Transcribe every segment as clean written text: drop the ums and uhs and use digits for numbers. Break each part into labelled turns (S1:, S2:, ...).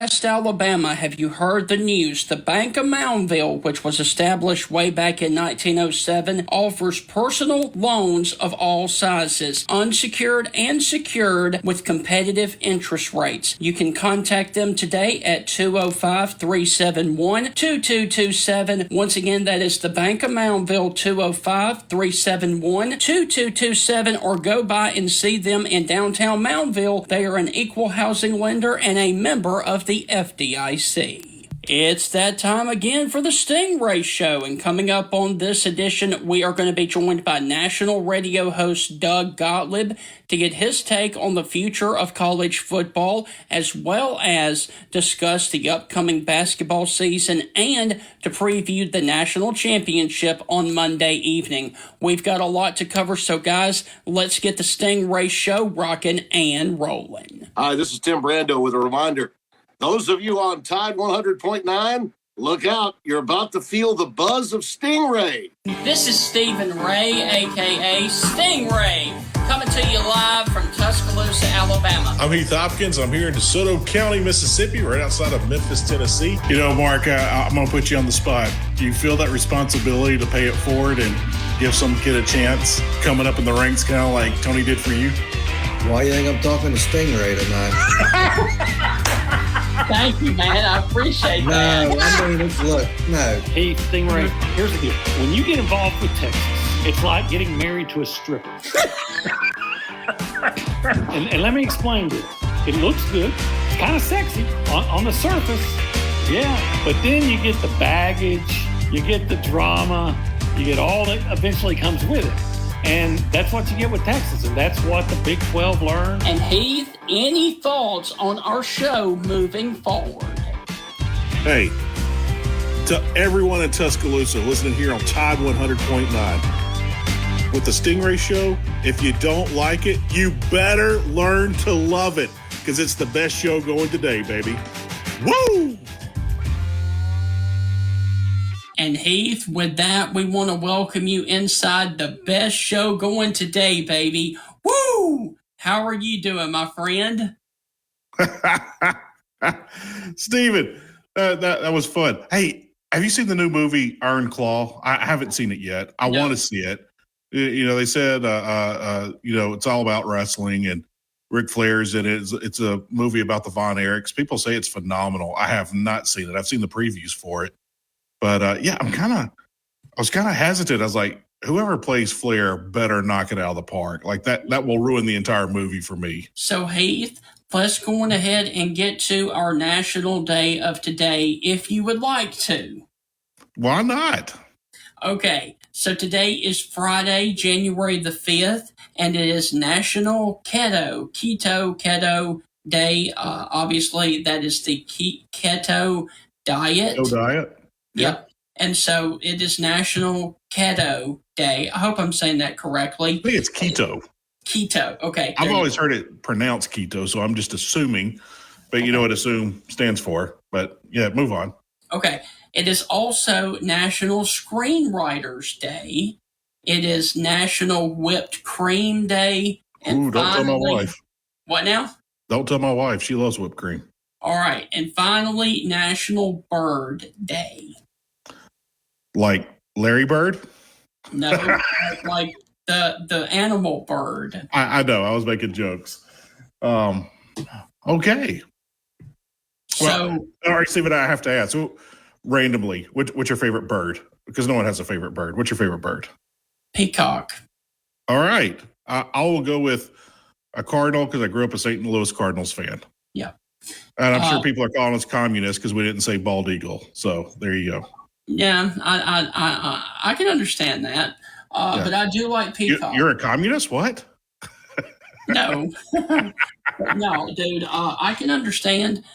S1: West Alabama, have you heard the news? The Bank of Moundville, which was established way back in 1907, offers personal loans of all sizes, unsecured and secured, with competitive interest rates. You can contact them today at 205-371-2227. Once again, that is the Bank of Moundville, 205-371-2227, or go by and see them in downtown Moundville. They are an equal housing lender and a member of the FDIC. It's that time again for the Stingray Show, and coming up on this edition, we are going to be joined by national radio host Doug Gottlieb to get his take on the future of college football, as well as discuss the upcoming basketball season and to preview the national championship on Monday evening. We've got a lot to cover, so guys, let's get the Stingray Show rocking and rolling.
S2: Hi, this is Tim Brando with a reminder. Those of you on Tide 100.9, look out. You're about to feel the buzz of Stingray.
S1: This is Stephen Ray, a.k.a. Stingray, coming to you live from Tuscaloosa, Alabama.
S3: I'm Heath Hopkins. I'm here in DeSoto County, Mississippi, right outside of Memphis, Tennessee. You know, Mark, I'm going to put you on the spot. Do you feel that responsibility to pay it forward and give some kid a chance coming up in the ranks, kind of like Tony did for you?
S4: Why do you think I'm talking to Stingray tonight?
S1: Thank you, man. I appreciate that.
S4: No, I mean, look, no.
S5: Hey, Stingray, here's the deal. When you get involved with Texas, it's like getting married to a stripper. and let me explain this. It looks good. It's kind of sexy on the surface. Yeah. But then you get the baggage, you get the drama, you get all that eventually comes with it. And that's what you get with Texas, and that's what the Big 12 learned.
S1: And Heath, any thoughts on our show moving forward?
S3: Hey, to everyone in Tuscaloosa listening here on Tide 100.9, with the Stingray Show, if you don't like it, you better learn to love it, because it's the best show going today, baby. Woo!
S1: And Heath, with that, we want to welcome you inside the best show going today, baby. Woo! How are you doing, my friend?
S3: Steven, that was fun. Hey, have you seen the new movie Iron Claw? I haven't seen it yet. I want to see it. You know, they said, it's all about wrestling and Ric Flair's in it. It's a movie about the Von Erichs. People say it's phenomenal. I have not seen it. I've seen the previews for it. But, I was kind of hesitant. I was like, whoever plays Flair better knock it out of the park. Like that will ruin the entire movie for me.
S1: So, Heath, let's go on ahead and get to our National Day of today, if you would like to.
S3: Why not?
S1: Okay, so today is Friday, January the 5th, and it is National Keto Day. Obviously, that is the keto diet.
S3: Keto diet?
S1: Yep. And so it is National Keto Day. I hope I'm saying that correctly.
S3: I think it's keto.
S1: Keto. Okay.
S3: I've always heard it pronounced keto, so I'm just assuming. But you know what assume stands for. But yeah, move on.
S1: Okay. It is also National Screenwriters Day. It is National Whipped Cream Day. And
S3: ooh, don't tell my wife.
S1: What now?
S3: Don't tell my wife. She loves whipped cream.
S1: All right. And finally, National Bird Day.
S3: Like Larry Bird?
S1: No, like the animal bird.
S3: I know. I was making jokes. Okay.
S1: So,
S3: all right, Stephen, I have to ask. So, randomly, what's your favorite bird? Because no one has a favorite bird. What's your favorite bird?
S1: Peacock.
S3: All right. I will go with a cardinal because I grew up a St. Louis Cardinals fan.
S1: Yeah.
S3: And I'm sure people are calling us communists because we didn't say bald eagle. So there you go.
S1: Yeah, I can understand that. But I do like peacock.
S3: You're a communist? What?
S1: No. No, dude. I can understand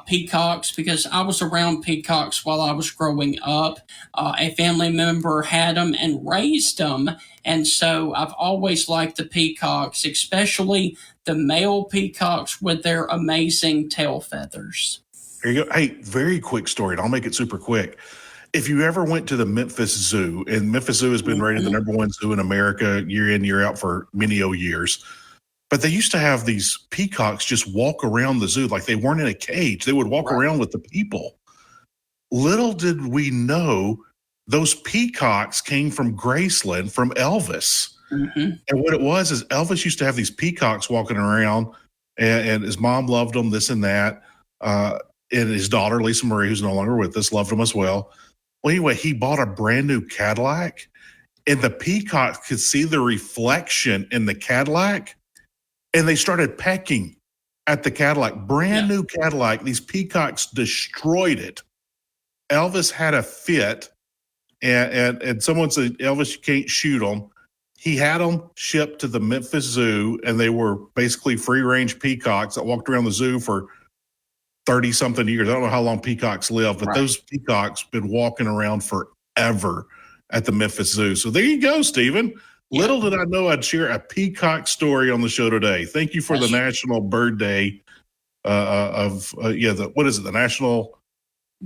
S1: peacocks because I was around peacocks while I was growing up. A family member had them and raised them. And so I've always liked the peacocks, especially the male peacocks with their amazing tail feathers.
S3: There you go. Hey, very quick story, and I'll make it super quick. If you ever went to the Memphis Zoo, and Memphis Zoo has been rated the number one zoo in America year in, year out for many years, But they used to have these peacocks just walk around the zoo like they weren't in a cage. They would walk around with the people. Little did we know those peacocks came from Graceland, from Elvis. Mm-hmm. And what it was is Elvis used to have these peacocks walking around, and his mom loved them, this and that. And his daughter, Lisa Marie, who's no longer with us, loved them as well. Well, anyway, he bought a brand new Cadillac, and the peacocks could see the reflection in the Cadillac, and they started pecking at the Cadillac. Brand new Cadillac. These peacocks destroyed it. Elvis had a fit, and someone said, Elvis, you can't shoot them. He had them shipped to the Memphis Zoo, and they were basically free-range peacocks that walked around the zoo for 30-something years. I don't know how long peacocks live, but those peacocks been walking around forever at the Memphis Zoo. So there you go, Stephen. Little did I know I'd share a peacock story on the show today. Thank you for the National Bird Day what is it? The National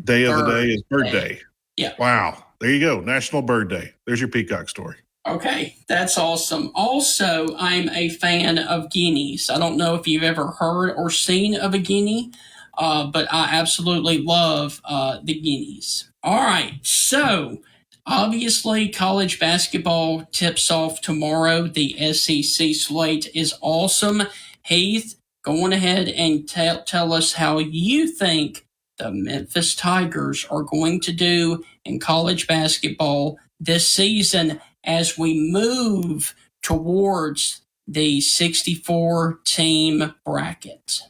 S3: Day of the Day is Bird Day. Yeah. Wow. There you go. National Bird Day. There's your peacock story.
S1: Okay, that's awesome. Also, I'm a fan of guineas. I don't know if you've ever heard or seen of a guinea, but I absolutely love the guineas. All right, so obviously college basketball tips off tomorrow. The SEC slate is awesome. Heath, go on ahead and tell us how you think the Memphis Tigers are going to do in college basketball this season as we move towards the 64-team bracket.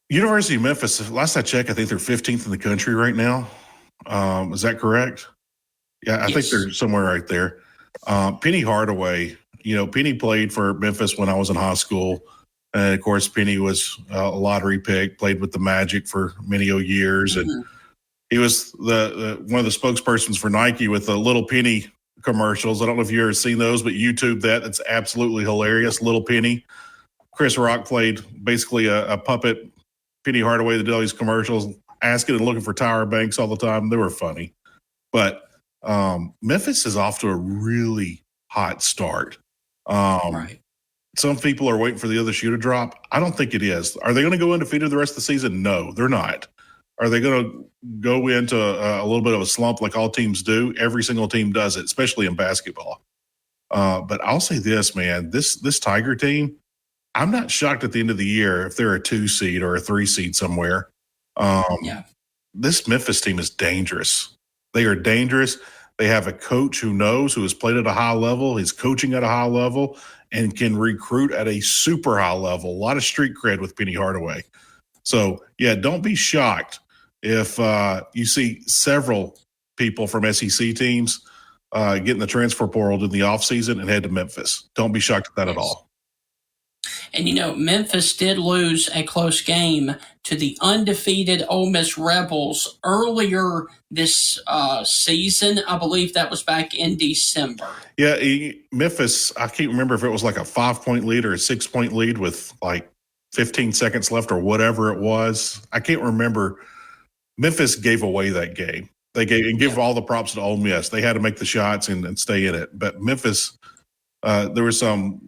S3: University of Memphis, last I checked, I think they're 15th in the country right now. Is that correct? Yeah, I think they're somewhere right there. Penny Hardaway, Penny played for Memphis when I was in high school. And, of course, Penny was a lottery pick, played with the Magic for many years. Mm-hmm. And he was one of the spokespersons for Nike with the Little Penny commercials. I don't know if you've ever seen those, but YouTube that. It's absolutely hilarious, Little Penny. Chris Rock played basically a puppet Penny Hardaway that did all these commercials, asking and looking for Tyra Banks all the time. They were funny. But Memphis is off to a really hot start. Some people are waiting for the other shoe to drop. I don't think it is. Are they going to go undefeated the rest of the season? No, they're not. Are they going to go into a little bit of a slump like all teams do? Every single team does it, especially in basketball. But I'll say this, man, this Tiger team, I'm not shocked at the end of the year if they're a 2 seed or a 3 seed somewhere. This Memphis team is dangerous. They are dangerous. They have a coach who has played at a high level. He's coaching at a high level and can recruit at a super high level. A lot of street cred with Penny Hardaway. So, don't be shocked if you see several people from SEC teams get in the transfer portal in the offseason and head to Memphis. Don't be shocked at that at all.
S1: And, Memphis did lose a close game to the undefeated Ole Miss Rebels earlier this season. I believe that was back in December.
S3: Yeah, Memphis, I can't remember if it was like a 5-point lead or a 6-point lead with like 15 seconds left or whatever it was. I can't remember. Memphis gave away that game. They give all the props to Ole Miss. They had to make the shots and stay in it. But Memphis, there was some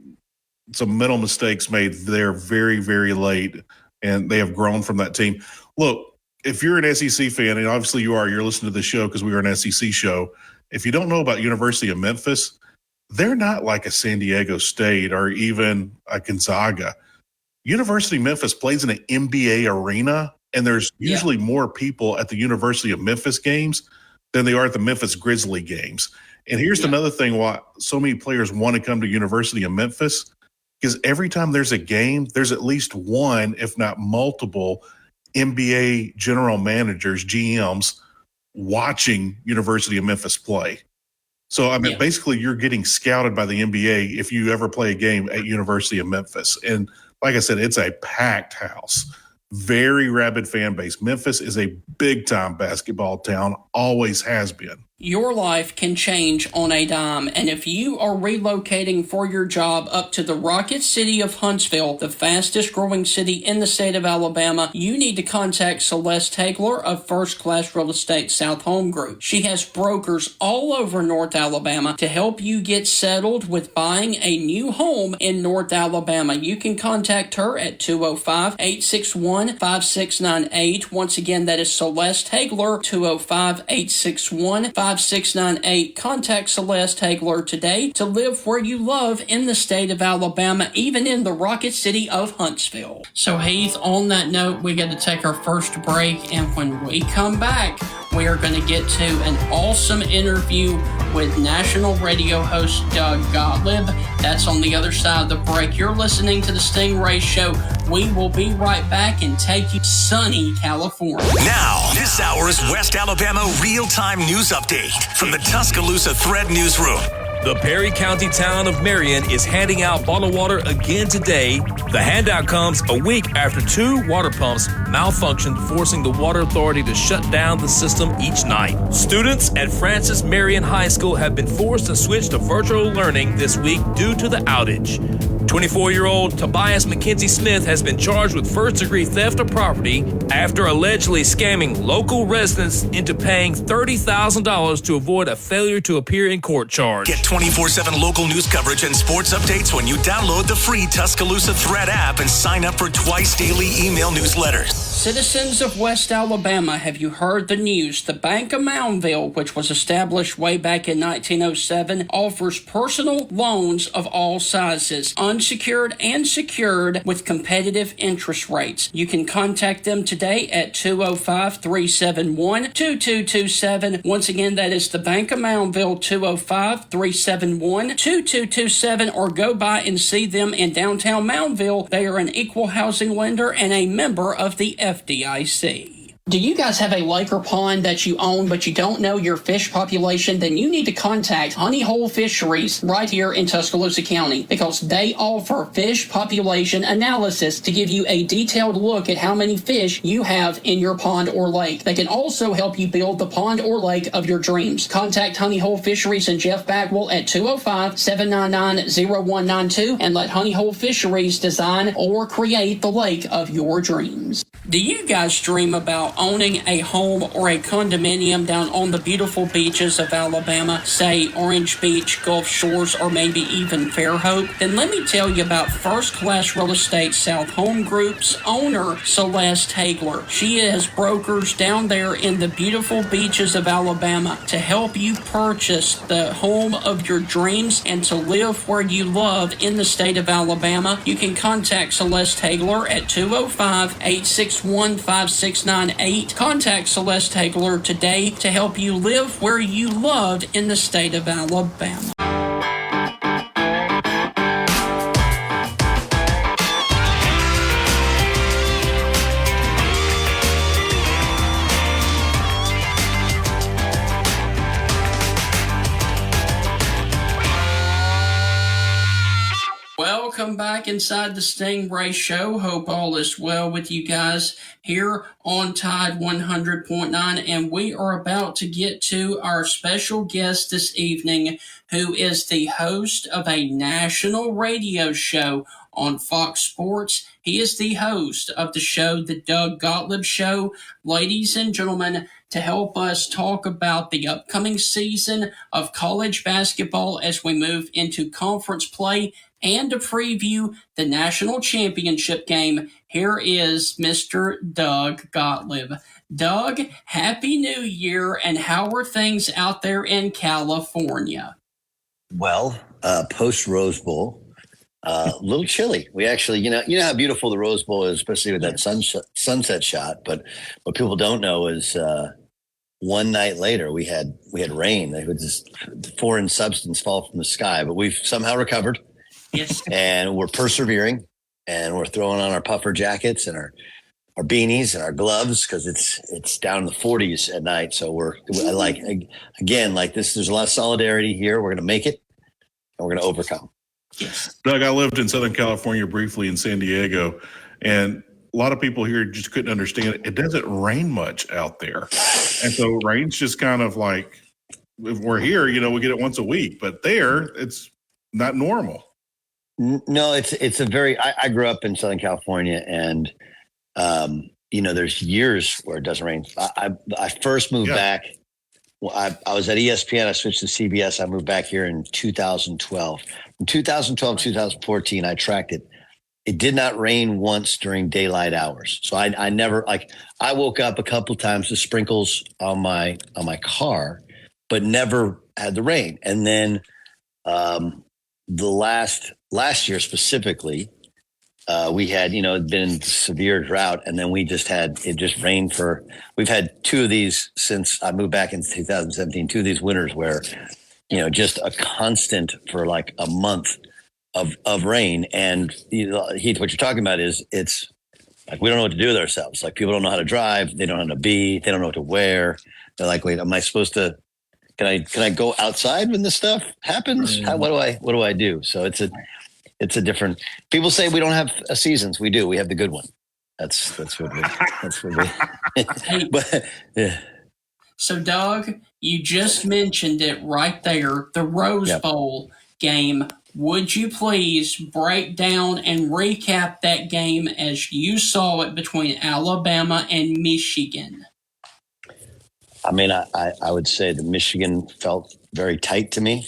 S3: mental mistakes made there very, very late, and they have grown from that team. Look, if you're an SEC fan, and obviously you're listening to the show because we are an SEC show. If you don't know about University of Memphis, they're not like a San Diego State or even a Gonzaga. University of Memphis plays in an NBA arena, and there's usually more people at the University of Memphis games than they are at the Memphis Grizzly games. And here's another thing why so many players want to come to University of Memphis, because every time there's a game, there's at least one, if not multiple, NBA general managers, GMs, watching University of Memphis play. So, basically you're getting scouted by the NBA if you ever play a game at University of Memphis. And like I said, it's a packed house, very rabid fan base. Memphis is a big-time basketball town, always has been.
S1: Your life can change on a dime, and if you are relocating for your job up to the rocket city of Huntsville, the fastest growing city in the state of Alabama, you need to contact Celeste Hagler of First Class Real Estate South Home Group. She has brokers all over North Alabama to help you get settled with buying a new home in North Alabama. You can contact her at 205-861-5698. Once again, that is Celeste Hagler, 205-861-5698. 5698. Contact Celeste Hagler today to live where you love in the state of Alabama, even in the rocket city of Huntsville. So Heath, on that note, we got to take our first break, and when we come back, we are going to get to an awesome interview with national radio host Doug Gottlieb. That's on the other side of the break. You're listening to the Stingray Show. We will be right back and take you to sunny California.
S6: Now, this hour's West Alabama real-time news update from the Tuscaloosa Thread Newsroom.
S7: The Perry County town of Marion is handing out bottled water again today. The handout comes a week after 2 water pumps malfunctioned, forcing the Water Authority to shut down the system each night. Students at Francis Marion High School have been forced to switch to virtual learning this week due to the outage. 24-year-old Tobias McKenzie Smith has been charged with first-degree theft of property after allegedly scamming local residents into paying $30,000 to avoid a failure to appear in court charge.
S6: Get 24/7 local news coverage and sports updates when you download the free Tuscaloosa Thread app and sign up for twice daily email newsletters.
S1: Citizens of West Alabama, have you heard the news? The Bank of Moundville, which was established way back in 1907, offers personal loans of all sizes, unsecured and secured, with competitive interest rates. You can contact them today at 205-371-2227. Once again, that is the Bank of Moundville, 205-371-2227, or go by and see them in downtown Moundville. They are an equal housing lender and a member of the FDIC. Do you guys have a lake or pond that you own but you don't know your fish population? Then you need to contact Honey Hole Fisheries right here in Tuscaloosa County, because they offer fish population analysis to give you a detailed look at how many fish you have in your pond or lake. They can also help you build the pond or lake of your dreams. Contact Honey Hole Fisheries and Jeff Bagwell at 205-799-0192 and let Honey Hole Fisheries design or create the lake of your dreams. Do you guys dream about owning a home or a condominium down on the beautiful beaches of Alabama, say Orange Beach, Gulf Shores, or maybe even Fairhope? Then let me tell you about First Class Real Estate South Home Group's owner, Celeste Hagler. She has brokers down there in the beautiful beaches of Alabama to help you purchase the home of your dreams and to live where you love in the state of Alabama. You can contact Celeste Hagler at 205-861-5698. Contact Celeste Hagler today to help you live where you love in the state of Alabama. Welcome back inside the Stingray Show. Hope all is well with you guys here on Tide 100.9, and we are about to get to our special guest this evening, who is the host of a national radio show on Fox Sports. He is the host of the show, The Doug Gottlieb Show. Ladies and gentlemen, to help us talk about the upcoming season of college basketball as we move into conference play and to preview the national championship game, here is Mr. Doug Gottlieb. Doug, Happy New Year, and how are things out there in California?
S8: Well, post Rose Bowl, a little chilly. We actually, you know how beautiful the Rose Bowl is, especially with that sunset shot. But what people don't know is one night later we had rain. It was this foreign substance fall from the sky, but we've somehow recovered.
S1: Yes.
S8: And we're persevering, and we're throwing on our puffer jackets and our beanies and our gloves, because it's down in the 40s at night. So there's a lot of solidarity here. We're going to make it, and we're going to overcome.
S1: Yes.
S3: Doug, I lived in Southern California briefly in San Diego, and a lot of people here just couldn't understand it. It doesn't rain much out there. And so rain's just kind of like if we're here, we get it once a week, but there it's not normal.
S8: No, it's a very. I grew up in Southern California, and there's years where it doesn't rain. I first moved back. Well, I was at ESPN. I switched to CBS. I moved back here in 2012. From 2012 to 2014, I tracked it. It did not rain once during daylight hours. So I never I woke up a couple of times with sprinkles on my car, but never had the rain. And then the last year specifically, we had, it'd been severe drought, and then it just rained we've had two of these since I moved back in 2017, two of these winters where, just a constant for like a month of rain. And Heath, what you're talking about is it's like, we don't know what to do with ourselves. Like, people don't know how to drive. They don't know how to be, they don't know what to wear. They're like, wait, am I supposed to, can I go outside when this stuff happens? What do I do? So it's a different. People say we don't have seasons. We do. We have the good one. That's what we. But yeah.
S1: So, Doug, you just mentioned it right there. The Rose Bowl game. Would you please break down and recap that game as you saw it between Alabama and Michigan?
S8: I mean, I would say that Michigan felt very tight to me.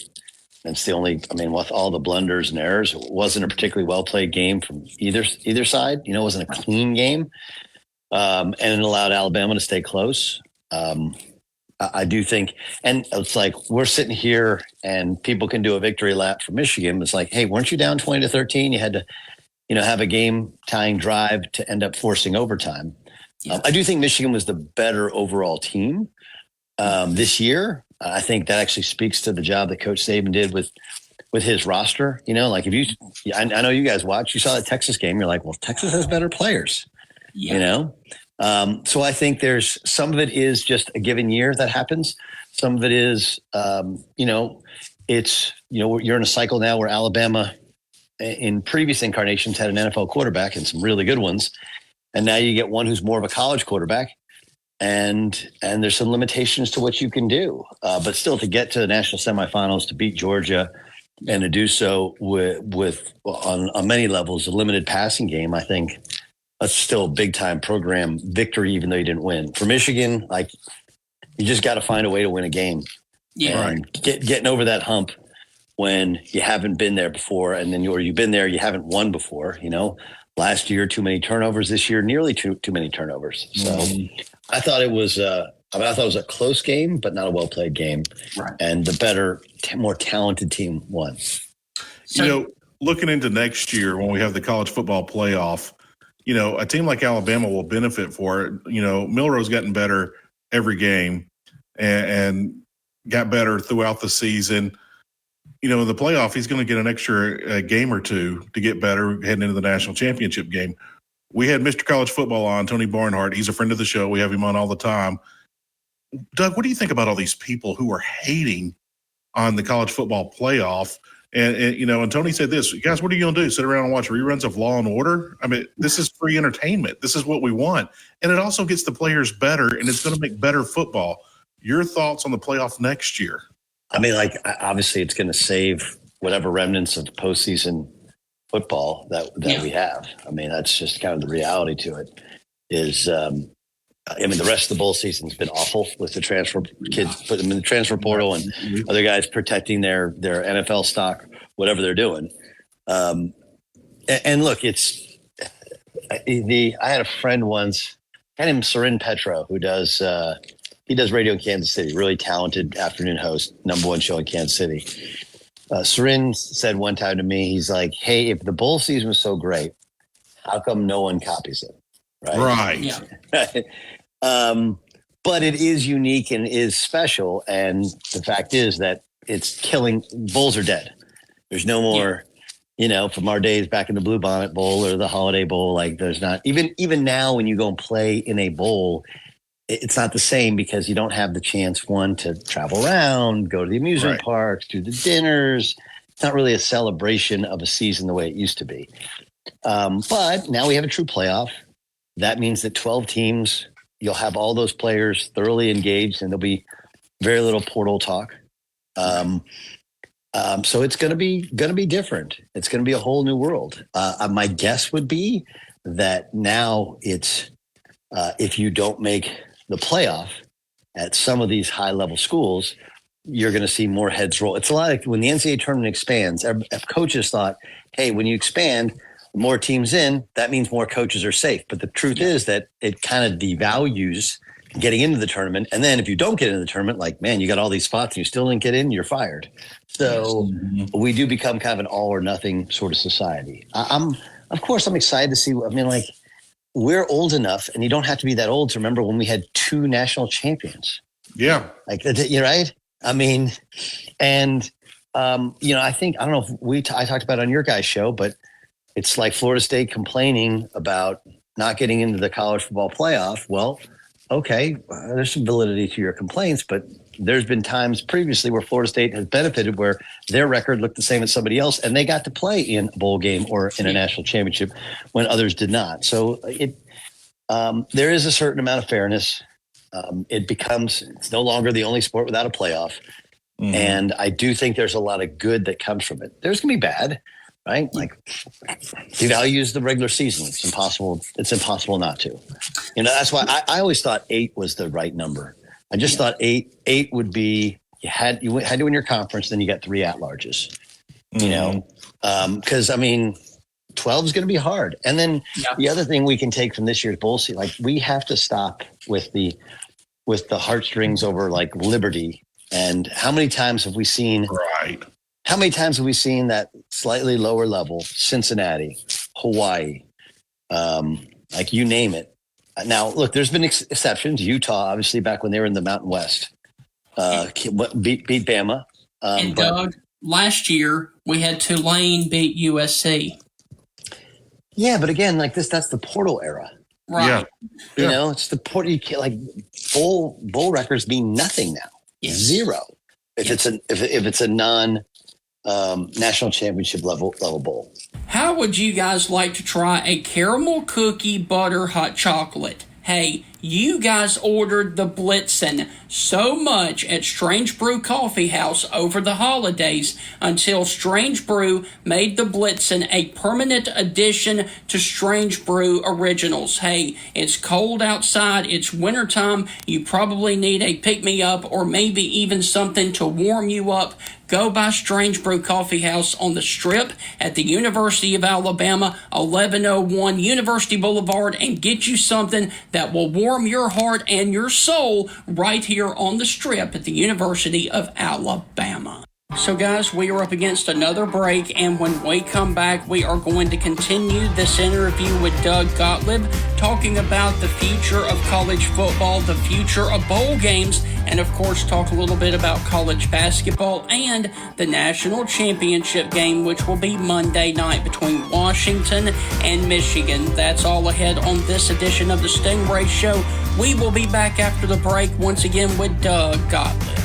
S8: That's the only, with all the blunders and errors, it wasn't a particularly well-played game from either side. It wasn't a clean game. And it allowed Alabama to stay close. I do think, and it's like, we're sitting here and people can do a victory lap for Michigan. It's like, hey, weren't you down 20-13? You had to, have a game-tying drive to end up forcing overtime. Yeah. I do think Michigan was the better overall team this year. I think that actually speaks to the job that Coach Saban did with his roster. Like, I know you guys watched, you saw that Texas game. You're like, well, Texas has better players, So I think there's some of it is just a given year that happens. Some of it is, you're in a cycle now where Alabama in previous incarnations had an NFL quarterback and some really good ones. And now you get one who's more of a college quarterback. And there's some limitations to what you can do, but still to get to the national semifinals, to beat Georgia, and to do so with on many levels a limited passing game, I think that's still a big time program victory, even though you didn't win. For Michigan, like, you just got to find a way to win a game. Yeah, and getting over that hump when you haven't been there before, and then you've been there, you haven't won before. Last year, too many turnovers. This year, nearly too many turnovers. So I thought it was I thought it was a close game, but not a well-played game. Right. And the better, more talented team won.
S3: So, looking into next year when we have the college football playoff, a team like Alabama will benefit for it. Milrow's gotten better every game and got better throughout the season. In the playoff, he's going to get an extra game or two to get better heading into the national championship game. We had Mr. College Football on, Tony Barnhart. He's a friend of the show. We have him on all the time. Doug, what do you think about all these people who are hating on the college football playoff? And Tony said this, guys, what are you going to do? Sit around and watch reruns of Law and Order? This is free entertainment. This is what we want. And it also gets the players better, and it's going to make better football. Your thoughts on the playoff next year?
S8: Obviously it's going to save whatever remnants of postseason football that we have. That's just kind of the reality to it is, the rest of the bowl season's been awful with the transfer kids, put them in the transfer portal and other guys protecting their NFL stock, whatever they're doing. And look, I had a friend once, a guy named Sorin Petro, who does radio in Kansas City, really talented afternoon host, number one show in Kansas City. Sorin said one time to me, he's like, hey, if the bowl season was so great, how come no one copies it? Right. Yeah. But it is unique and is special. And the fact is that it's killing. Bowls are dead. There's no more, from our days back in the Blue Bonnet Bowl or the Holiday Bowl. Like, there's not even now when you go and play in a bowl, it's not the same because you don't have the chance, one, to travel around, go to the amusement parks, do the dinners. It's not really a celebration of a season the way it used to be. But now we have a true playoff. That means that 12 teams, you'll have all those players thoroughly engaged, and there'll be very little portal talk. So it's going to be different. It's going to be a whole new world. My guess would be that now it's if you don't make the playoff at some of these high level schools, you're going to see more heads roll. It's a lot like when the NCAA tournament expands. If coaches thought, hey, when you expand, more teams in, that means more coaches are safe. But the truth is that it kind of devalues getting into the tournament. And then if you don't get into the tournament, like, man, you got all these spots and you still didn't get in, you're fired. So we do become kind of an all or nothing sort of society. I'm excited to see. I mean, like, we're old enough, and you don't have to be that old to remember when we had 2 national champions.
S3: Yeah.
S8: Like, you're right. I mean, and, I don't know if I talked about it on your guys' show, but it's like Florida State complaining about not getting into the college football playoff. Well, okay, there's some validity to your complaints, but there's been times previously where Florida State has benefited where their record looked the same as somebody else, and they got to play in a bowl game or in a national championship when others did not. So there is a certain amount of fairness. It's no longer the only sport without a playoff. Mm-hmm. And I do think there's a lot of good that comes from it. There's going to be bad, right? Like, devalues the regular season. It's impossible not to. That's why I always thought 8 was the right number. I just thought 8 would be, you had to win your conference, then you got 3 at-larges, because 12 is going to be hard. And then the other thing we can take from this year's bowl season, like, we have to stop with the heartstrings over like Liberty. And how many times have we seen that slightly lower level, Cincinnati, Hawaii, like, you name it. Now, look, there's been exceptions. Utah, obviously, back when they were in the Mountain West, beat Bama.
S1: Doug, last year we had Tulane beat USC.
S8: Yeah, but again, like that's the portal era,
S1: right?
S8: Yeah. It's the portal. You can't, like, bowl records mean nothing now. Yes. 0 if it's a non national championship level bowl.
S1: How would you guys like to try a caramel cookie butter hot chocolate? Hey, you guys ordered the Blitzen so much at Strange Brew Coffee House over the holidays until Strange Brew made the Blitzen a permanent addition to Strange Brew Originals. Hey, it's cold outside, it's wintertime, you probably need a pick-me-up or maybe even something to warm you up. Go by Strange Brew Coffee House on the Strip at the University of Alabama, 1101 University Boulevard, and get you something that will warm your heart and your soul right here on the Strip at the University of Alabama. So guys, we are up against another break, and when we come back, we are going to continue this interview with Doug Gottlieb, talking about the future of college football, the future of bowl games, and of course talk a little bit about college basketball and the national championship game, which will be Monday night between Washington and Michigan. That's all ahead on this edition of the Stingray Show. We will be back after the break once again with Doug Gottlieb.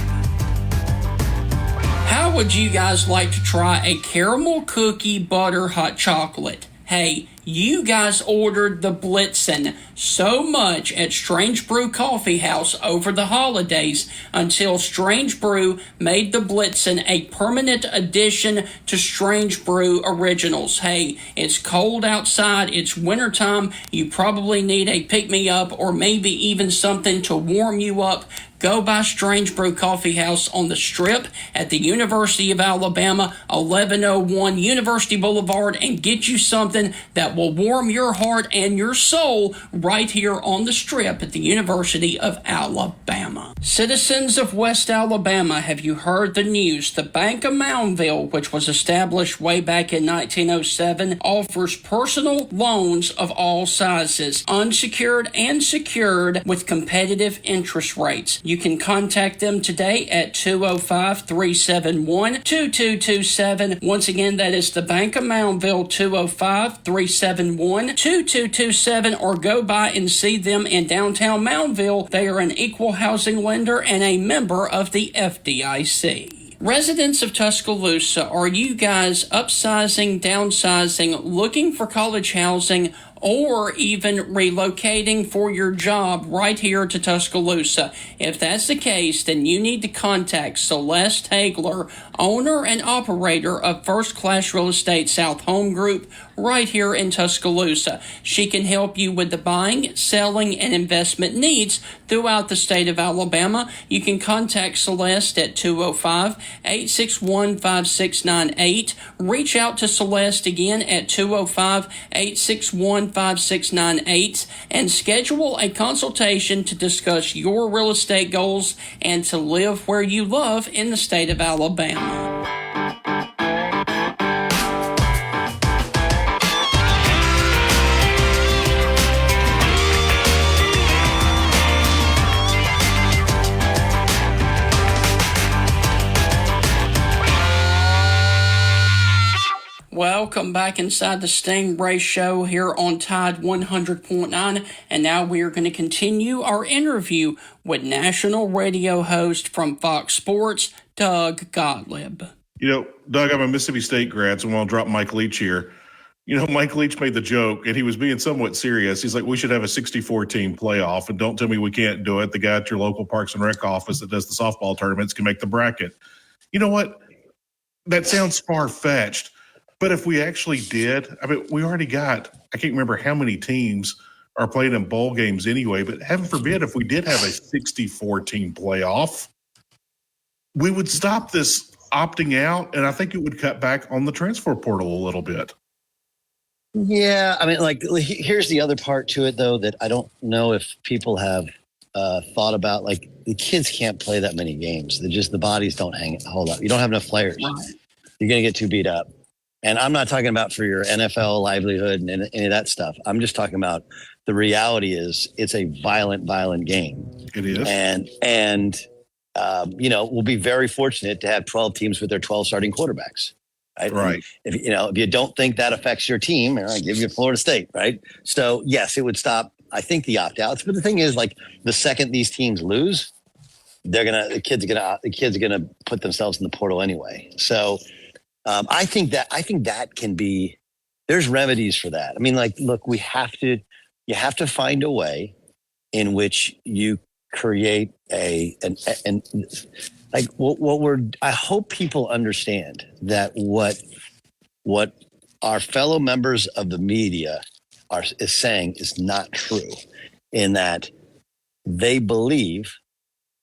S1: How would you guys like to try a caramel cookie butter hot chocolate? Hey, you guys ordered the Blitzen so much at Strange Brew Coffee House over the holidays until Strange Brew made the Blitzen a permanent addition to Strange Brew Originals. Hey, it's cold outside, it's wintertime, you probably need a pick-me-up or maybe even something to warm you up. Go by Strange Brew Coffee House on the Strip at the University of Alabama, 1101 University Boulevard, and get you something that will warm your heart and your soul right here on the Strip at the University of Alabama. Citizens of West Alabama, have you heard the news? The Bank of Moundville, which was established way back in 1907, offers personal loans of all sizes, unsecured and secured, with competitive interest rates. You can contact them today at 205-371-2227. Once again, that is the Bank of Moundville, 205-371-2227, or go by and see them in downtown Moundville. They are an equal housing lender and a member of the FDIC. Residents of Tuscaloosa, are you guys upsizing, downsizing, looking for college housing, or even relocating for your job right here to Tuscaloosa. If that's the case, then you need to contact Celeste Hagler, owner and operator of First Class Real Estate South Home Group right here in Tuscaloosa. She can help you with the buying, selling, and investment needs throughout the state of Alabama. You can contact Celeste at 205-861-5698. Reach out to Celeste again at 205-861-5698 and schedule a consultation to discuss your real estate goals and to live where you love in the state of Alabama. Welcome back inside the Stingray Show here on Tide 100.9, and now we are going to continue our interview with national radio host from Fox Sports, Doug Gottlieb.
S3: You know, Doug, I'm a Mississippi State grad, so I'll drop Mike Leach here. You know, Mike Leach made the joke, and he was being somewhat serious. He's like, we should have a 64-team playoff, and don't tell me we can't do it. The guy at your local Parks and Rec office that does the softball tournaments can make the bracket. You know what? That sounds far-fetched. But if we actually did, I mean, we already got, I can't remember how many teams are playing in bowl games anyway, but heaven forbid if we did have a 64-team playoff, we would stop this opting out, and I think it would cut back on the transfer portal a little bit.
S8: Yeah, I mean, like, here's the other part to it, though, that I don't know if people have thought about. Like, the kids can't play that many games. The bodies don't hold up. You don't have enough players. You're going to get too beat up. And I'm not talking about for your NFL livelihood and any of that stuff. I'm just talking about the reality is it's a violent game.
S3: It is.
S8: And you know, we'll be very fortunate to have 12 teams with their 12 starting quarterbacks. Right. If you don't think that affects your team, I give you Florida State, right? So yes, it would stop, I think, the opt-outs. But the thing is, like, the second these teams lose, the kids are gonna put themselves in the portal anyway. So I think that can be, there's remedies for that. I mean, like, look, you have to find a way in which you create I hope people understand that what our fellow members of the media is saying is not true, in that they believe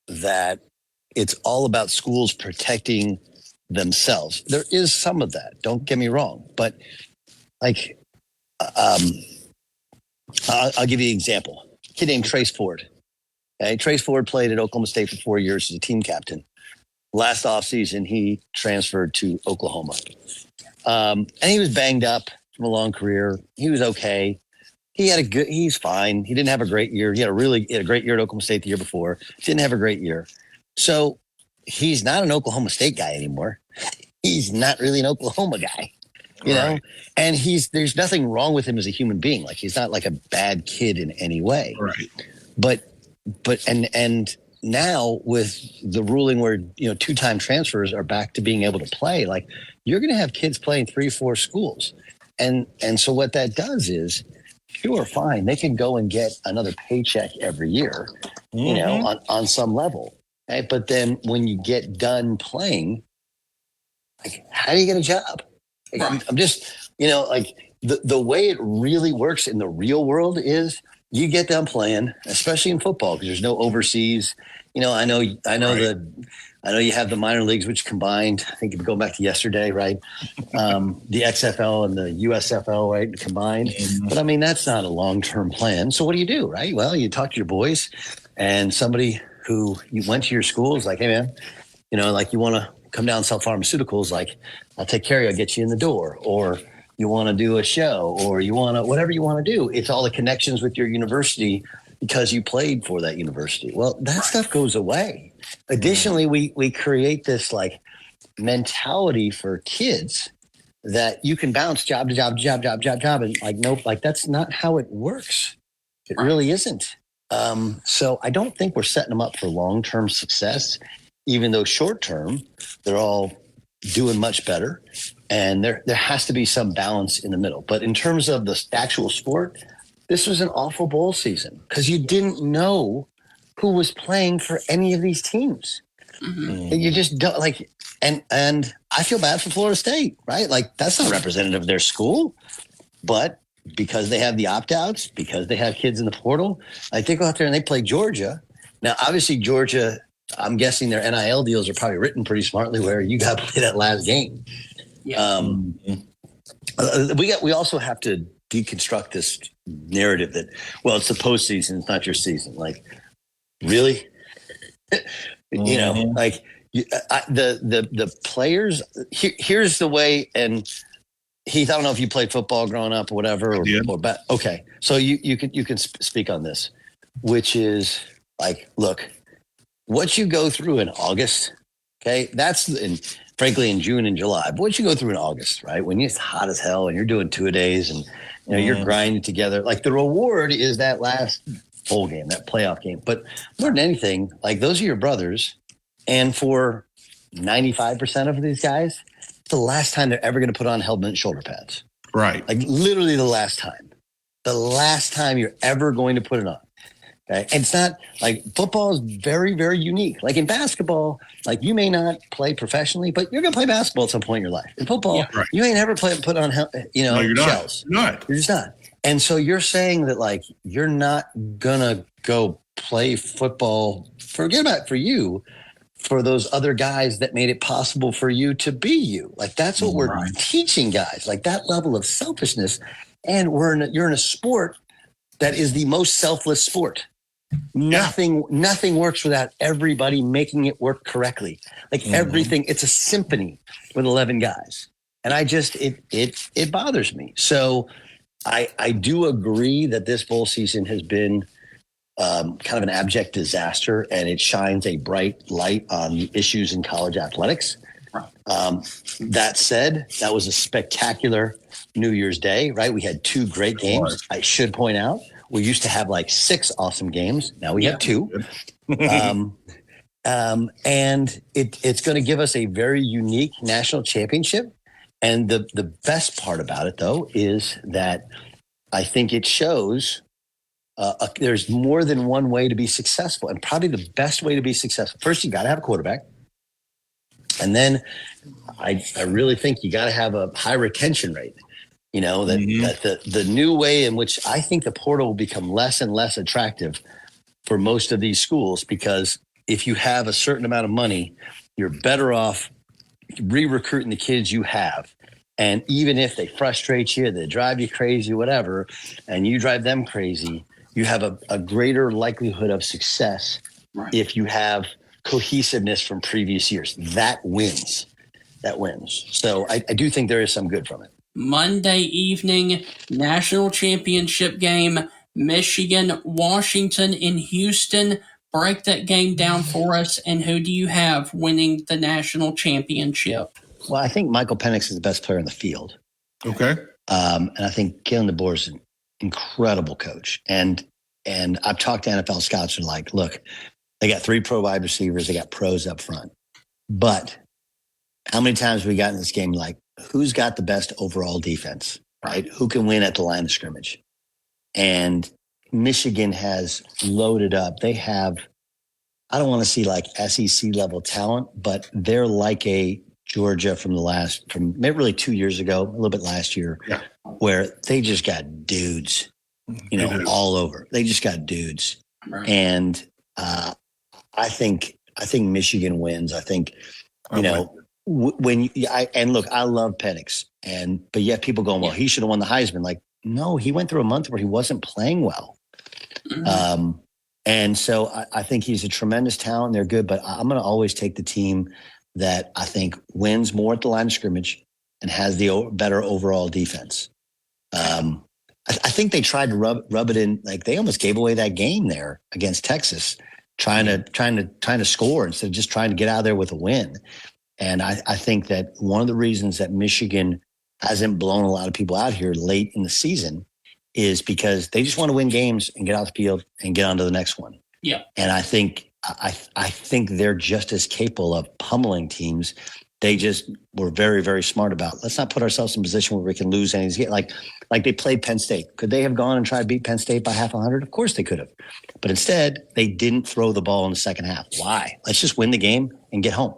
S8: that it's all about schools protecting themselves. There is some of that, don't get me wrong, but like, I'll give you an example. A kid named Trace Ford. Okay? Trace Ford played at Oklahoma State for 4 years as a team captain. Last offseason, he transferred to Oklahoma. And he was banged up from a long career. He was okay. He's fine. He didn't have a great year. He had a great year at Oklahoma State the year before. Didn't have a great year. So he's not an Oklahoma State guy anymore. He's not really an Oklahoma guy, you know? And there's nothing wrong with him as a human being. Like, he's not like a bad kid in any way. Right. But now with the ruling where, you know, 2-time transfers are back to being able to play, like, you're going to have kids playing 3-4 schools. And so what that does is, sure, fine, they can go and get another paycheck every year, you know, on some level. Right? But then when you get done playing, like, how do you get a job? Like, I'm just, you know, like, the way it really works in the real world is you get done playing, especially in football, because there's no overseas. You know, I know you have the minor leagues, which combined, I think if you go back to yesterday, right? The XFL and the USFL, right, combined. But I mean, that's not a long-term plan. So what do? Right? Well, you talk to your boys, and somebody who you went to your school is like, hey man, you know, like, you want to come down and sell pharmaceuticals, like, I'll take care of you, I'll get you in the door. Or you want to do a show, or you want to, whatever you want to do. It's all the connections with your university because you played for that university. Well, that stuff goes away. Additionally, we create this, like, mentality for kids that you can bounce job to job to job, and, like, nope, like, that's not how it works. It really isn't. So I don't think we're setting them up for long-term success, even though short-term they're all doing much better. And there has to be some balance in the middle. But in terms of the actual sport, this was an awful bowl season because you didn't know who was playing for any of these teams. Mm-hmm. You just don't like, and I feel bad for Florida State, right? Like that's not representative of their school, but because they have the opt-outs, because they have kids in the portal, like they go out there and they play Georgia. Now, obviously Georgia, I'm guessing their NIL deals are probably written pretty smartly where you got to play that last game. Yeah. We also have to deconstruct this narrative that, well, it's the postseason, it's not your season. Like, really? You know, like the players. Here's the way. And Heath, I don't know if you played football growing up or whatever. Okay, so you can speak on this, which is like, look, what you go through in August. Okay, that's frankly in June and July. But what you go through in August, right? When it's hot as hell and you're doing 2-a-days and you're grinding together. Like the reward is that last bowl game, that playoff game. But more than anything, like those are your brothers. And for 95% of these guys, it's the last time they're ever going to put on helmet and shoulder pads.
S3: Right.
S8: Like literally the last time. The last time you're ever going to put it on. Okay. And it's not like football is very, very unique. Like in basketball, like you may not play professionally, but you're going to play basketball at some point in your life. In football, you ain't never put on, shells.
S3: Not.
S8: You're just not. And so you're saying that like, you're not going to go play football, forget about it for you, for those other guys that made it possible for you to be you. Like that's what we're teaching guys, like that level of selfishness. And you're in a sport that is the most selfless sport. Nothing works without everybody making it work correctly. Like everything, it's a symphony with 11 guys. And it bothers me. So I do agree that this bowl season has been kind of an abject disaster, and it shines a bright light on the issues in college athletics. That said, that was a spectacular New Year's Day, right? We had 2 great games. I should point out, we used to have like 6 awesome games. Now we have 2. And it's going to give us a very unique national championship. And the best part about it, though, is that I think it shows there's more than one way to be successful, and probably the best way to be successful. First, you got to have a quarterback. And then I really think you got to have a high retention rate. You know, that the new way in which I think the portal will become less and less attractive for most of these schools, because if you have a certain amount of money, you're better off re-recruiting the kids you have. And even if they frustrate you, they drive you crazy, whatever, and you drive them crazy, you have a greater likelihood of success if you have cohesiveness from previous years. That wins. So I do think there is some good from it.
S1: Monday evening, national championship game, Michigan, Washington in Houston. Break that game down for us, and who do you have winning the national championship?
S8: Well, I think Michael Penix is the best player in the field.
S3: Okay.
S8: And I think Kalen DeBoer is an incredible coach. And I've talked to NFL scouts who are like, look, they got 3 pro wide receivers. They got pros up front. But how many times have we gotten in this game like, who's got the best overall defense, right? Who can win at the line of scrimmage? And Michigan has loaded up. They have, I don't want to see like SEC level talent, but they're like a Georgia from maybe really 2 years ago, a little bit last year, where they just got dudes, all over. They just got dudes. Right. And I think Michigan wins. I think, I love Penix, but yet people going, well, he should have won the Heisman. Like, no, he went through a month where he wasn't playing well. Mm-hmm. And so I think he's a tremendous talent. They're good, but I'm going to always take the team that I think wins more at the line of scrimmage and has the better overall defense. I think they tried to rub it in, like they almost gave away that game there against Texas, trying to score instead of just trying to get out of there with a win. And I think that one of the reasons that Michigan hasn't blown a lot of people out here late in the season is because they just want to win games and get out the field and get on to the next one. Yeah. And I think they're just as capable of pummeling teams They just were very, very smart about, let's not put ourselves in a position where we can lose any. Like they played Penn State. Could they have gone and tried to beat Penn State by 100? Of course they could have. But instead, they didn't throw the ball in the second half. Why? Let's just win the game and get home.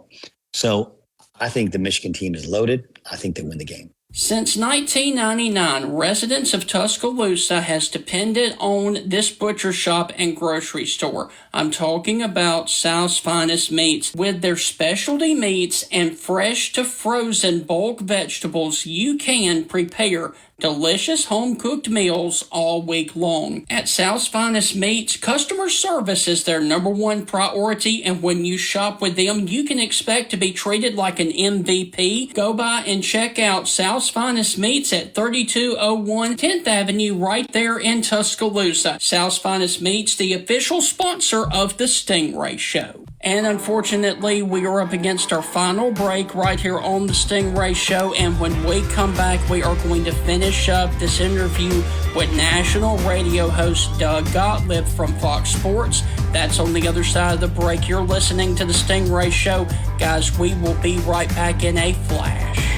S8: So I think the Michigan team is loaded. I think they win the game.
S1: Since 1999, residents of Tuscaloosa has depended on this butcher shop and grocery store. I'm talking about South's Finest Meats. With their specialty meats and fresh to frozen bulk vegetables, you can prepare delicious home-cooked meals all week long. At South's Finest Meats, customer service is their number one priority, and when you shop with them, you can expect to be treated like an MVP. Go by and check out South's Finest Meats at 3201 10th Avenue right there in Tuscaloosa. South's Finest Meats, the official sponsor of the Stingray Show. And unfortunately, we are up against our final break right here on the Stingray Show. And when we come back, we are going to finish up this interview with national radio host Doug Gottlieb from Fox Sports. That's on the other side of the break. You're listening to the Stingray Show. Guys, we will be right back in a flash.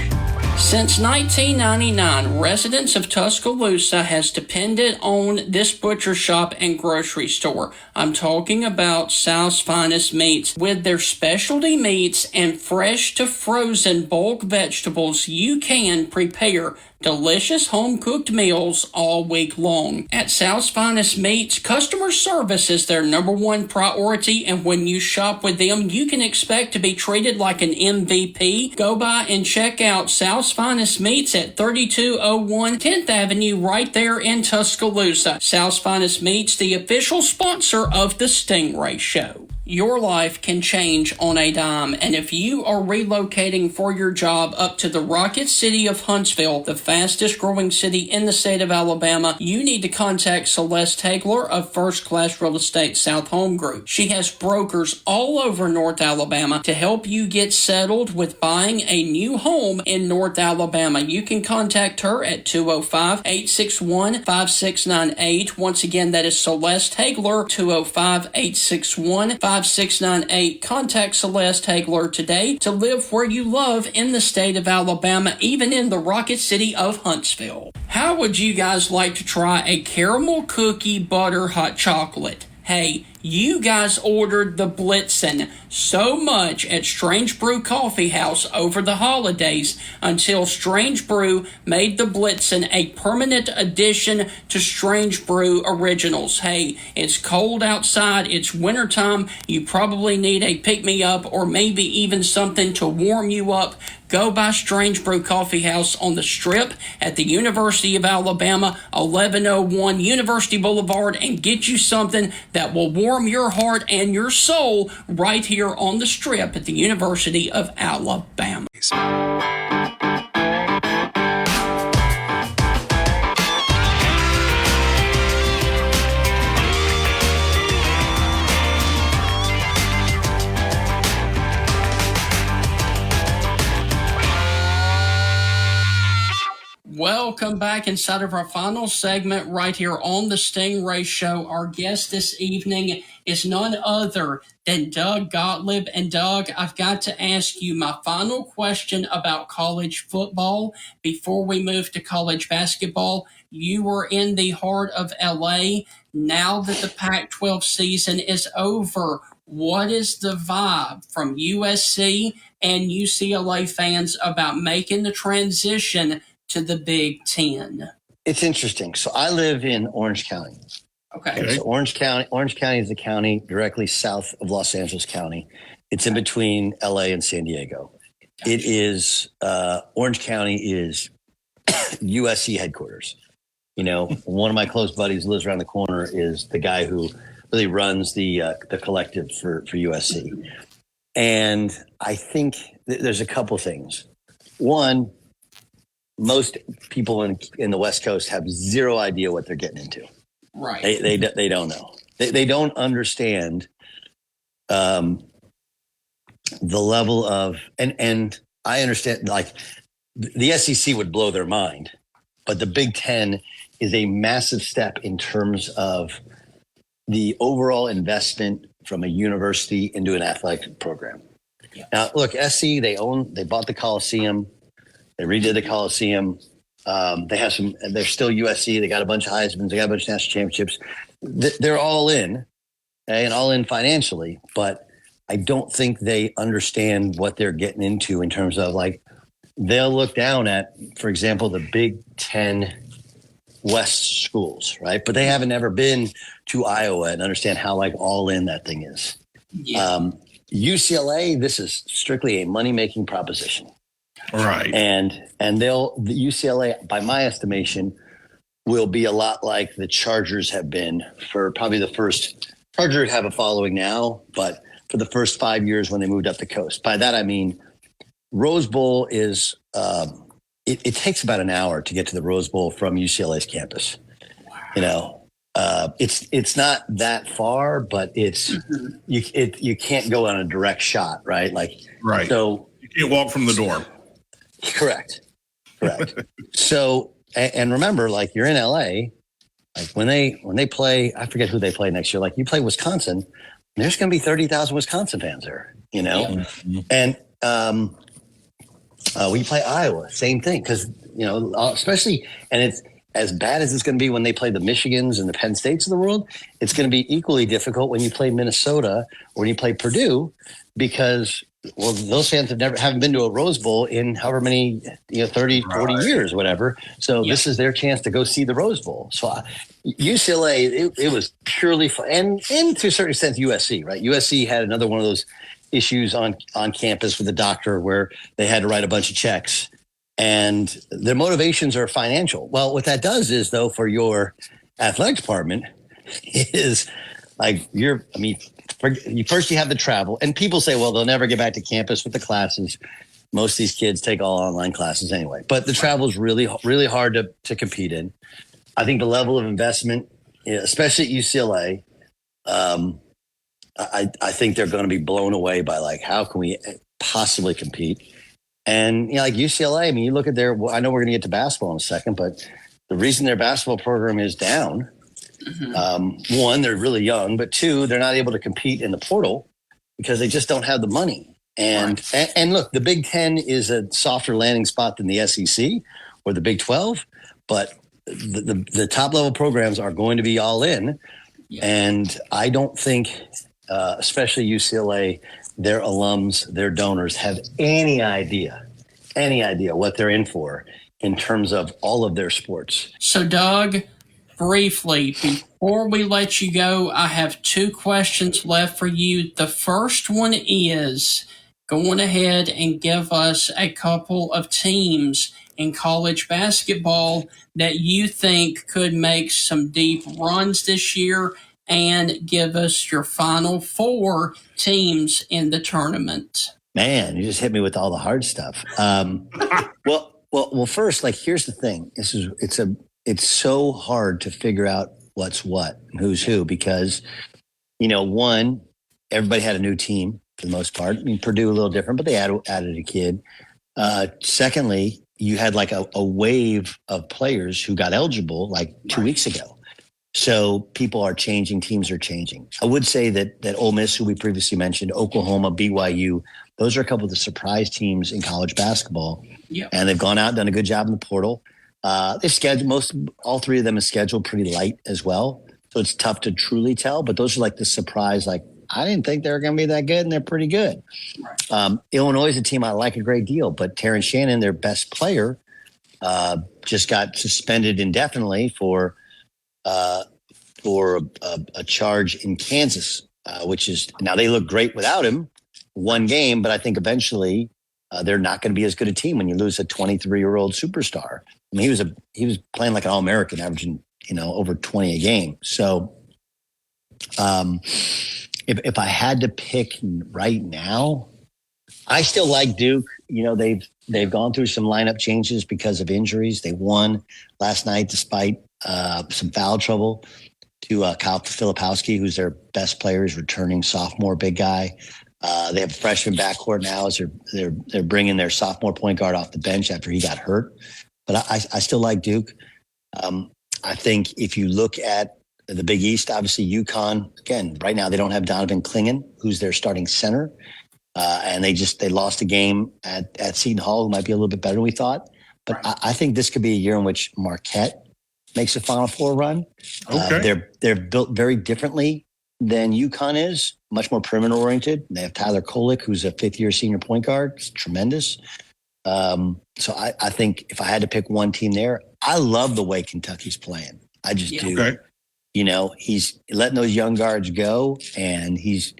S1: Since 1999, residents of Tuscaloosa has depended on this butcher shop and grocery store. I'm talking about South's Finest Meats. With their specialty meats and fresh to frozen bulk vegetables, you can prepare delicious home-cooked meals all week long. At South's Finest Meats, customer service is their number one priority, and when you shop with them, you can expect to be treated like an MVP. Go by and check out South's Finest Meats at 3201 10th Avenue right there in Tuscaloosa. South's Finest Meats, the official sponsor of the Stingray Show. Your life can change on a dime, and if you are relocating for your job up to the Rocket City of Huntsville, the fastest growing city in the state of Alabama, you need to contact Celeste Hagler of First Class Real Estate South Home Group. She has brokers all over North Alabama to help you get settled with buying a new home in North Alabama. You can contact her at 205-861-5698. Once again, that is Celeste Hagler, 205-861-5698. Contact Celeste Hagler today to live where you love in the state of Alabama, even in the Rocket City of Huntsville. How would you guys like to try a caramel cookie butter hot chocolate? Hey, you guys ordered the Blitzen so much at Strange Brew Coffee House over the holidays until Strange Brew made the Blitzen a permanent addition to Strange Brew Originals. Hey, it's cold outside, it's wintertime, you probably need a pick-me-up or maybe even something to warm you up. Go by Strange Brew Coffee House on the Strip at the University of Alabama, 1101 University Boulevard, and get you something that will warm your heart and your soul right here on the Strip at the University of Alabama. Welcome back inside of our final segment right here on the Stingray Show. Our guest this evening is none other than Doug Gottlieb. And Doug, I've got to ask you my final question about college football before we move to college basketball. You were in the heart of LA. Now that the Pac-12 season is over, what is the vibe from USC and UCLA fans about making the transition to the Big Ten?
S8: It's interesting. So I live in Orange County.
S1: Okay.
S8: So Orange County is a county directly south of Los Angeles County. It's in between LA and San Diego. Gotcha. It is Orange County is USC headquarters. You know, one of my close buddies who lives around the corner is the guy who really runs the collective for USC. And I think there's a couple things. One, most people in the West Coast have zero idea what they're getting into.
S1: Right.
S8: They don't know. They don't understand the level of and I understand, like, the SEC would blow their mind, but the Big Ten is a massive step in terms of the overall investment from a university into an athletic program.
S1: Yeah.
S8: Now, look, SC, they bought the Coliseum. They redid the Coliseum. They're still USC. They got a bunch of Heismans. They got a bunch of national championships. They're all in, and all in financially, but I don't think they understand what they're getting into in terms of like, they'll look down at, for example, the Big Ten West schools, right? But they haven't ever been to Iowa and understand how like all in that thing is.
S1: Yeah.
S8: UCLA, this is strictly a money-making proposition.
S3: Right.
S8: And the UCLA, by my estimation, will be a lot like the Chargers have been for probably the first. Chargers have a following now, but for the first 5 years when they moved up the coast. By that I mean, Rose Bowl is it takes about an hour to get to the Rose Bowl from UCLA's campus. Wow. It's not that far, but it's you can't go on a direct shot, right? Like
S3: right.
S8: So
S3: you can't walk from the door.
S8: Correct. So, and remember, like you're in LA, like when they play, I forget who they play next year. Like you play Wisconsin, there's going to be 30,000 Wisconsin fans there, you know? Yeah. And when you play Iowa, same thing. Because, you know, especially, and it's as bad as it's going to be when they play the Michigans and the Penn States of the world, it's going to be equally difficult when you play Minnesota or when you play Purdue, because well, those fans haven't been to a Rose Bowl in however many, 30, 40 years, whatever. So This is their chance to go see the Rose Bowl. So UCLA, it was purely fun. And to a certain extent, USC, right? USC had another one of those issues on campus with the doctor where they had to write a bunch of checks and their motivations are financial. Well, what that does is, though, for your athletic department is like first you have the travel, and people say, well, they'll never get back to campus with the classes. Most of these kids take all online classes anyway, but the travel is really, really hard to compete in. I think the level of investment, especially at UCLA, I think they're going to be blown away by like, how can we possibly compete? And like UCLA, I mean, you look at I know we're going to get to basketball in a second, but the reason their basketball program is down, one, they're really young, but two, they're not able to compete in the portal because they just don't have the money. And look, the Big Ten is a softer landing spot than the SEC or the Big 12, but the top level programs are going to be all in. Yeah. And I don't think, especially UCLA, their alums, their donors have any idea what they're in for in terms of all of their sports.
S1: So, Doug, briefly, before we let you go, I have two questions left for you. The first one is, go on ahead and give us a couple of teams in college basketball that you think could make some deep runs this year, and give us your final four teams in the tournament.
S8: Man, you just hit me with all the hard stuff. Well, first, like, here's the thing. It's so hard to figure out what's what and who's who because, one, everybody had a new team for the most part. I mean, Purdue a little different, but they added a kid. Secondly, you had like a wave of players who got eligible like 2 weeks ago. So people are changing, teams are changing. I would say that Ole Miss, who we previously mentioned, Oklahoma, BYU, those are a couple of the surprise teams in college basketball. Yep. And they've gone out and done a good job in the portal. They've scheduled all three of them is scheduled pretty light as well. So it's tough to truly tell, but those are like the surprise, like, I didn't think they were going to be that good, and they're pretty good. Right. Illinois is a team I like a great deal, but Terrence Shannon, their best player, just got suspended indefinitely for a charge in Kansas, which is now they look great without him. One game, but I think eventually they're not going to be as good a team when you lose a 23-year-old superstar. I mean, he was playing like an All-American, averaging over 20 a game. So, if I had to pick right now, I still like Duke. They've gone through some lineup changes because of injuries. They won last night despite some foul trouble to Kyle Filipowski, who's their best player, is returning sophomore big guy. They have a freshman backcourt now as they're bringing their sophomore point guard off the bench after he got hurt. But I still like Duke. I think if you look at the Big East, obviously UConn, again, right now they don't have Donovan Clingan, who's their starting center. And they lost a game at Seton Hall, who might be a little bit better than we thought. But I think this could be a year in which Marquette makes a Final Four run.
S3: Okay.
S8: They're built very differently than UConn is, much more perimeter oriented. They have Tyler Kolek, who's a 5th-year senior point guard. It's tremendous. So I think if I had to pick one team there, I love the way Kentucky's playing. I just do.
S3: Okay.
S8: You know, he's letting those young guards go, and he's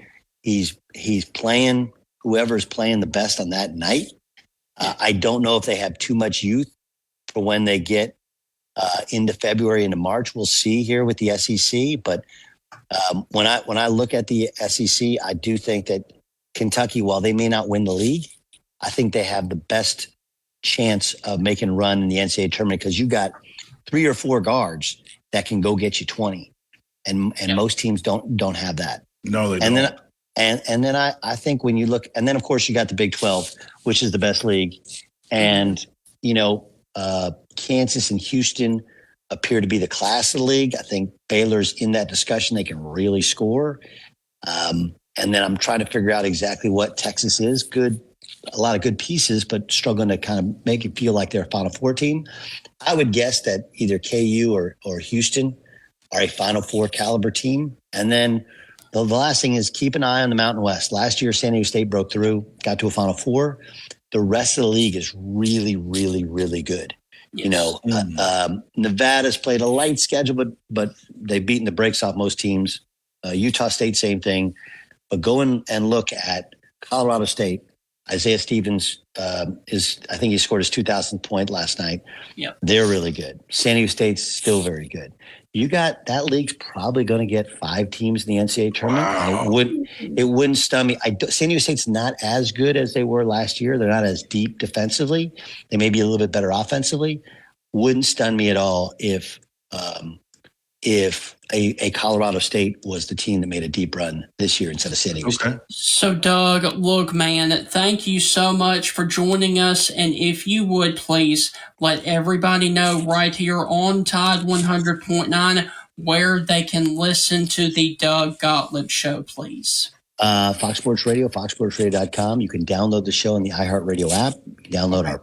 S8: playing whoever's playing the best on that night. I don't know if they have too much youth for when they get into February, into March. We'll see here with the SEC. But when I look at the SEC, I do think that Kentucky, while they may not win the league, I think they have the best chance of making a run in the NCAA tournament, because you got 3 or 4 guards that can go get you 20, and most teams don't have that.
S3: No, they don't.
S8: And then I think when you look, and then of course you got the Big 12, which is the best league, and Kansas and Houston appear to be the class of the league. I think Baylor's in that discussion; they can really score. And then I'm trying to figure out exactly what Texas is. Good, a lot of good pieces, but struggling to kind of make it feel like they're a Final Four team. I would guess that either KU or Houston are a Final Four caliber team, and then. The last thing is keep an eye on the Mountain West. Last year, San Diego State broke through, got to a Final Four. The rest of the league is really, really, really good. Yes. Nevada's played a light schedule, but they've beaten the brakes off most teams. Utah State, same thing. But go in and look at Colorado State. Isaiah Stevens I think he scored his 2,000th point last night.
S1: Yep.
S8: They're really good. San Diego State's still very good. You got that league's probably going to get 5 teams in the NCAA tournament. Wow. It wouldn't stun me. San Diego State's not as good as they were last year. They're not as deep defensively. They may be a little bit better offensively. Wouldn't stun me at all if a Colorado State was the team that made a deep run this year instead of San Diego State.
S1: So, Doug, look, man, thank you so much for joining us. And if you would, please let everybody know right here on Tide 100.9 where they can listen to the Doug Gottlieb Show, please.
S8: Fox Sports Radio, foxsportsradio.com. You can download the show in the iHeartRadio app. You can download our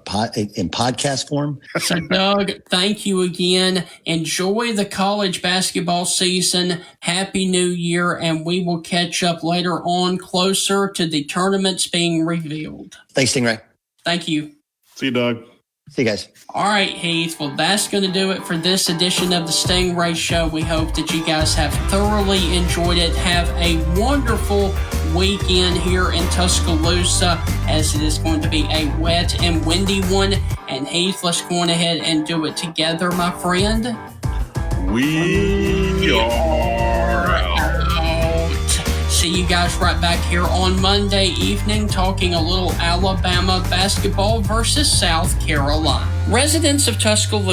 S8: in podcast form.
S1: So, Doug, thank you again. Enjoy the college basketball season. Happy New Year, and we will catch up later on closer to the tournaments being revealed.
S8: Thanks, Stingray.
S1: Thank you.
S3: See you, Doug.
S8: See you guys.
S1: All right, Heath. Well, that's going to do it for this edition of the Stingray Show. We hope that you guys have thoroughly enjoyed it. Have a wonderful weekend here in Tuscaloosa, as it is going to be a wet and windy one. And Heath, let's go on ahead and do it together, my friend.
S3: We are out.
S1: See you guys right back here on Monday evening talking a little Alabama basketball versus South Carolina. Residents of Tuscaloosa